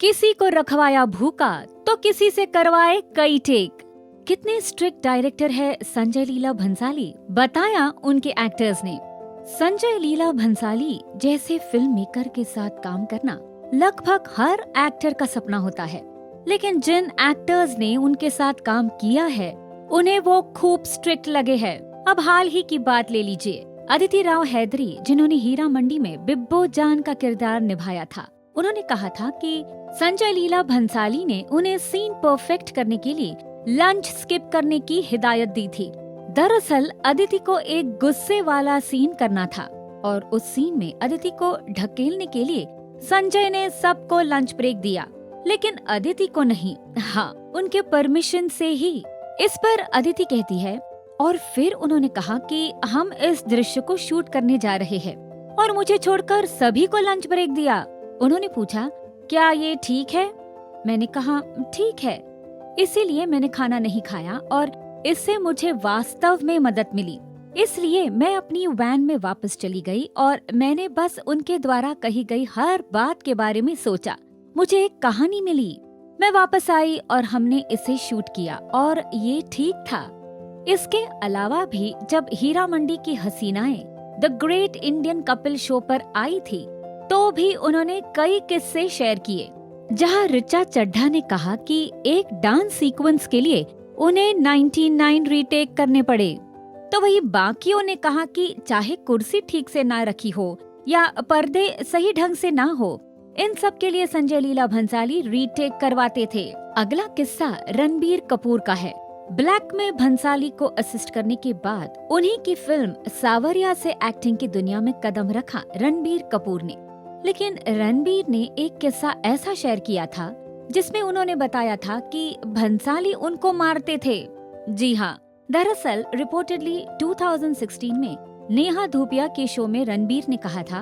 किसी को रखवाया भूखा तो किसी से करवाए कई टेक। कितने स्ट्रिक्ट डायरेक्टर है संजय लीला भंसाली, बताया उनके एक्टर्स ने। संजय लीला भंसाली जैसे फिल्म मेकर के साथ काम करना लगभग हर एक्टर का सपना होता है, लेकिन जिन एक्टर्स ने उनके साथ काम किया है उन्हें वो खूब स्ट्रिक्ट लगे हैं। अब हाल ही की बात ले लीजिए, अदिति राव हैदरी जिन्होंने हीरा मंडी में बिब्बो जान का किरदार निभाया था, उन्होंने कहा था कि संजय लीला भंसाली ने उन्हें सीन परफेक्ट करने के लिए लंच स्किप करने की हिदायत दी थी। दरअसल अदिति को एक गुस्से वाला सीन करना था और उस सीन में अदिति को ढकेलने के लिए संजय ने सबको लंच ब्रेक दिया, लेकिन अदिति को नहीं। हाँ, उनके परमिशन से ही। इस पर अदिति कहती है, और फिर उन्होंने कहा कि हम इस दृश्य को शूट करने जा रहे हैं और मुझे छोड़कर सभी को लंच ब्रेक दिया। उन्होंने पूछा, क्या ये ठीक है? मैंने कहा ठीक है, इसीलिए मैंने खाना नहीं खाया और इससे मुझे वास्तव में मदद मिली। इसलिए मैं अपनी वैन में वापस चली गई और मैंने बस उनके द्वारा कही गई हर बात के बारे में सोचा। मुझे एक कहानी मिली। मैं वापस आई और हमने इसे शूट किया और ये ठीक था। इसके अलावा भी जब हीरा मंडी की हसीनाएं the great Indian Kapil show पर आई थी तो भी उन्होंने कई किस्से शेयर किए, जहां ऋचा चड्ढा ने कहा कि एक डांस सीक्वेंस के लिए उन्हें 99 रीटेक करने पड़े, तो वही बाकियों ने कहा कि चाहे कुर्सी ठीक से ना रखी हो या पर्दे सही ढंग से ना हो, इन सब के लिए संजय लीला भंसाली रीटेक करवाते थे। अगला किस्सा रणबीर कपूर का है। ब्लैक में भंसाली को असिस्ट करने के बाद उन्हीं की फिल्म सावरिया से एक्टिंग की दुनिया में कदम रखा रणबीर कपूर ने। लेकिन रणबीर ने एक किस्सा ऐसा शेयर किया था जिसमें उन्होंने बताया था कि भंसाली उनको मारते थे। जी हाँ, दरअसल रिपोर्टेडली 2016 में नेहा धूपिया के शो में रणबीर ने कहा था,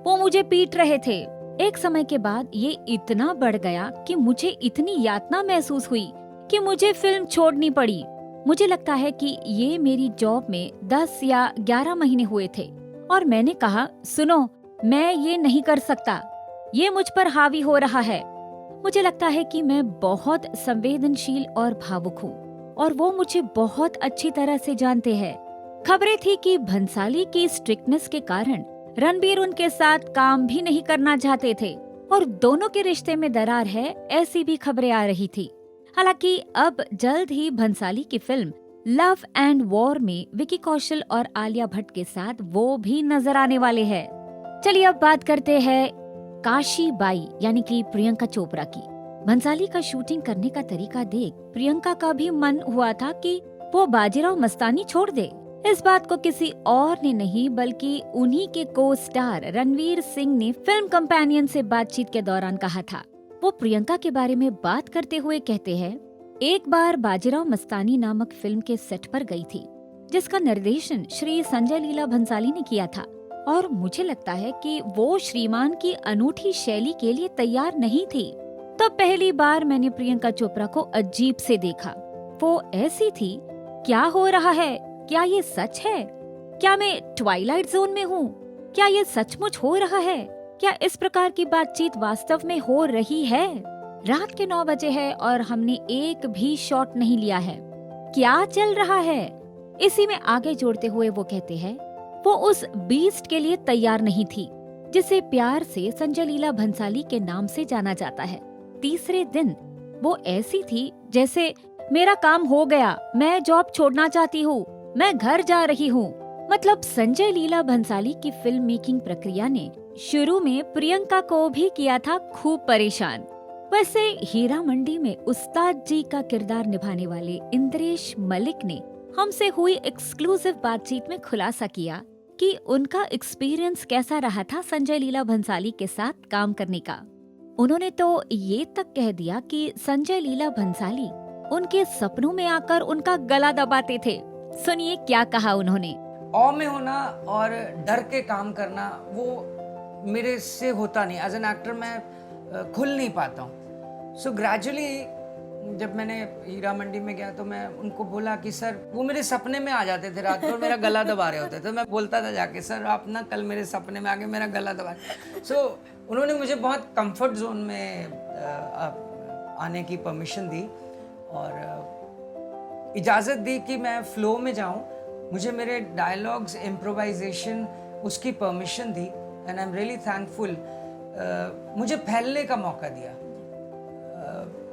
वो मुझे पीट रहे थे। एक समय के बाद ये इतना बढ़ गया कि मुझे इतनी यातना महसूस हुई कि मुझे फिल्म छोड़नी पड़ी। मुझे लगता है कि ये मेरी जॉब में 10 या 11 महीने हुए थे और मैंने कहा, सुनो, मैं ये नहीं कर सकता, ये मुझ पर हावी हो रहा है। मुझे लगता है कि मैं बहुत संवेदनशील और भावुक हूँ और वो मुझे बहुत अच्छी तरह से जानते हैं। खबरें थी कि भंसाली की स्ट्रिक्टनेस के कारण रणबीर उनके साथ काम भी नहीं करना चाहते थे और दोनों के रिश्ते में दरार है, ऐसी भी खबरें आ रही थी। हालांकि अब जल्द ही भंसाली की फिल्म लव एंड वॉर में विकी कौशल और आलिया भट्ट के साथ वो भी नजर आने वाले हैं। चलिए अब बात करते हैं काशी बाई यानी कि प्रियंका चोपड़ा की। भंसाली का शूटिंग करने का तरीका देख प्रियंका का भी मन हुआ था कि वो बाजीराव मस्तानी छोड़ दे। इस बात को किसी और ने नहीं बल्कि उन्हीं के को स्टार रणवीर सिंह ने फिल्म कंपेनियन से बातचीत के दौरान कहा था। वो प्रियंका के बारे में बात करते हुए कहते हैं, एक बार बाजीराव मस्तानी नामक फिल्म के सेट पर गई थी जिसका निर्देशन श्री संजय लीला भंसाली ने किया था और मुझे लगता है कि वो श्रीमान की अनूठी शैली के लिए तैयार नहीं थी। तो पहली बार मैंने प्रियंका चोपड़ा को अजीब से देखा। वो ऐसी थी, क्या हो रहा है, क्या ये सच है, क्या मैं ट्वाइलाइट जोन में हूँ, क्या ये सचमुच हो रहा है, क्या इस प्रकार की बातचीत वास्तव में हो रही है। रात के 9 बजे है और हमने एक भी शॉट नहीं लिया है, क्या चल रहा है। इसी में आगे जोड़ते हुए वो कहते हैं, वो उस बीस्ट के लिए तैयार नहीं थी जिसे प्यार से संजय लीला भंसाली के नाम से जाना जाता है। तीसरे दिन वो ऐसी थी जैसे मेरा काम हो गया, मैं जॉब छोड़ना चाहती हूँ, मैं घर जा रही हूँ। मतलब संजय लीला भंसाली की फिल्म मेकिंग प्रक्रिया ने शुरू में प्रियंका को भी किया था खूब परेशान। वैसे हीरा मंडी में उस्ताद जी का किरदार निभाने वाले इंद्रेश मलिक ने हमसे हुई एक्सक्लूसिव बातचीत में खुलासा किया कि उनका एक्सपीरियंस कैसा रहा था संजय लीला भंसाली के साथ काम करने का। उन्होंने तो ये तक कह दिया कि संजय लीला भंसाली उनके सपनों में आकर उनका गला दबाते थे। सुनिए क्या कहा उन्होंने। औ में होना और डर के काम करना वो मेरे से होता नहीं। एज एन एक्टर मैं खुल नहीं पाता हूँ। सो ग्रेजुअली जब मैंने हीरा मंडी में गया तो मैं उनको बोला कि सर, वो मेरे सपने में आ जाते थे रात को और मेरा गला दबा रहे होते थे। मैं बोलता था जाके, सर आप ना कल मेरे सपने में आके मेरा गला दबा। सो उन्होंने मुझे बहुत कंफर्ट जोन में आने की परमिशन दी और इजाज़त दी कि मैं फ्लो में जाऊं। मुझे मेरे डायलॉग्स इम्प्रोवाइजेशन उसकी permission the and I am really thankful. मुझे फैलने का मौका दिया,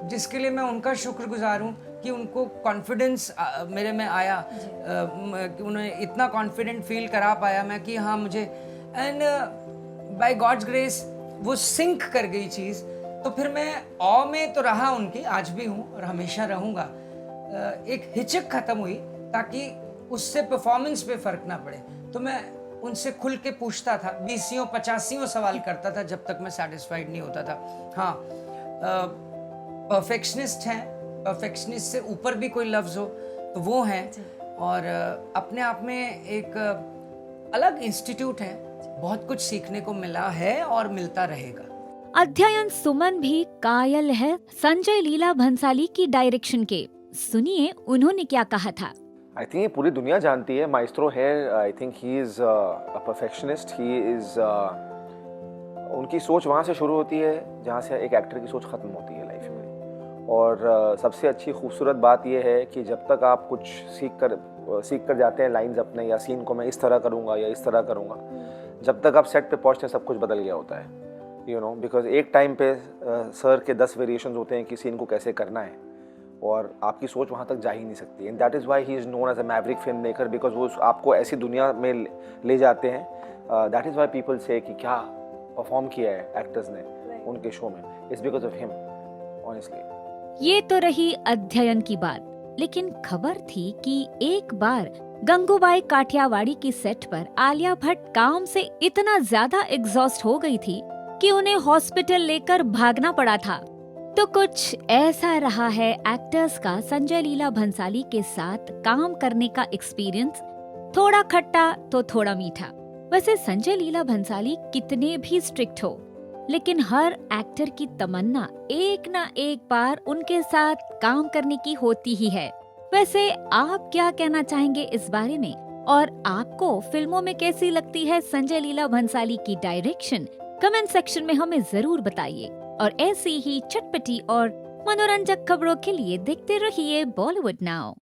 जिसके लिए मैं उनका शुक्रगुजार हूँ कि उनको कॉन्फिडेंस मेरे में आया, कि उन्हें इतना कॉन्फिडेंट फील करा पाया मैं कि हाँ मुझे, एंड बाय गॉड्स ग्रेस वो सिंक कर गई चीज़। तो फिर मैं ऑ में तो रहा उनकी, आज भी हूँ और हमेशा रहूँगा। एक हिचक ख़त्म हुई ताकि उससे परफॉर्मेंस पे फ़र्क ना पड़े। तो मैं उनसे खुल के पूछता था, 20 50 सवाल करता था जब तक मैं सेटिस्फाइड नहीं होता था। हाँ, परफेक्शनिस्ट हैं, परफेक्शनिस्ट से ऊपर भी कोई लफ्ज़ हो तो वो हैं, और अपने आप में एक अलग इंस्टीट्यूट है। बहुत कुछ सीखने को मिला है और मिलता रहेगा। अध्ययन सुमन भी कायल है संजय लीला भंसाली की डायरेक्शन के। सुनिए उन्होंने क्या कहा था। आई थिंक ये पूरी दुनिया जानती है, माइस्ट्रो है। I think he is a perfectionist. He is उनकी सोच वहाँ से शुरू होती है जहाँ से एक एक्टर की सोच ख़त्म होती है लाइफ में। और सबसे अच्छी खूबसूरत बात यह है कि जब तक आप कुछ सीख कर जाते हैं लाइंस अपने, या सीन को मैं इस तरह करूँगा या इस तरह करूँगा, जब तक आप सेट पे पहुँचते हैं सब कुछ बदल गया होता है, यू नो। बिकॉज एक टाइम पे सर के 10 वेरिएशंस होते हैं कि सीन को कैसे करना है, और आपकी सोच वहाँ तक जा ही नहीं सकती। And that is why he is known as a maverick film maker, because वो आपको ऐसी दुनिया में ले जाते हैं। दैट इज़ वाई पीपल से कि क्या परफॉर्म किया है एक्टर्स ने उनके शो में, it's because of him honestly. ये तो रही अध्ययन की बात, लेकिन खबर थी कि एक बार गंगूबाई काठियावाड़ी की सेट पर आलिया भट्ट काम से इतना ज्यादा एग्जॉस्ट हो गई थी कि उन्हें हॉस्पिटल लेकर भागना पड़ा था। तो कुछ ऐसा रहा है एक्टर्स का संजय लीला भंसाली के साथ काम करने का एक्सपीरियंस, थोड़ा खट्टा तो थोड़ा मीठा। वैसे संजय लीला भंसाली कितने भी स्ट्रिक्ट हो, लेकिन हर एक्टर की तमन्ना एक ना एक बार उनके साथ काम करने की होती ही है। वैसे आप क्या कहना चाहेंगे इस बारे में, और आपको फिल्मों में कैसी लगती है संजय लीला भंसाली की डायरेक्शन? कमेंट सेक्शन में हमें जरूर बताइए। और ऐसी ही चटपटी और मनोरंजक खबरों के लिए देखते रहिए बॉलीवुड नाउ।